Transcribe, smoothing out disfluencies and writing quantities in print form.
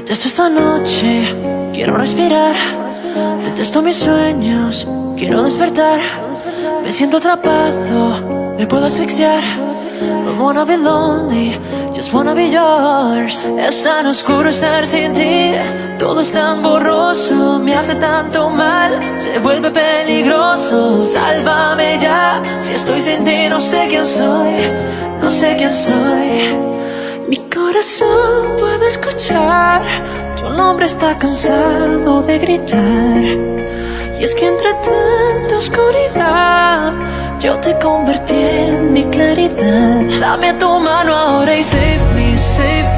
Detesto esta noche, quiero respirar. Detesto mis sueños, quiero despertar. Me siento atrapado, me puedo asfixiar. Don't wanna be lonely, just wanna be yours. Es tan oscuro estar sin ti, todo es tan borroso, me hace tanto mal, se vuelve peligroso. Sálvame ya, si estoy sin ti no sé quién soy, no sé quién soy. Mi corazón puede escuchar, tu nombre está cansado de gritar. Y es que entre tanta oscuridad, yo te convertí en mi claridad. Dame tu mano ahora y save me, save me.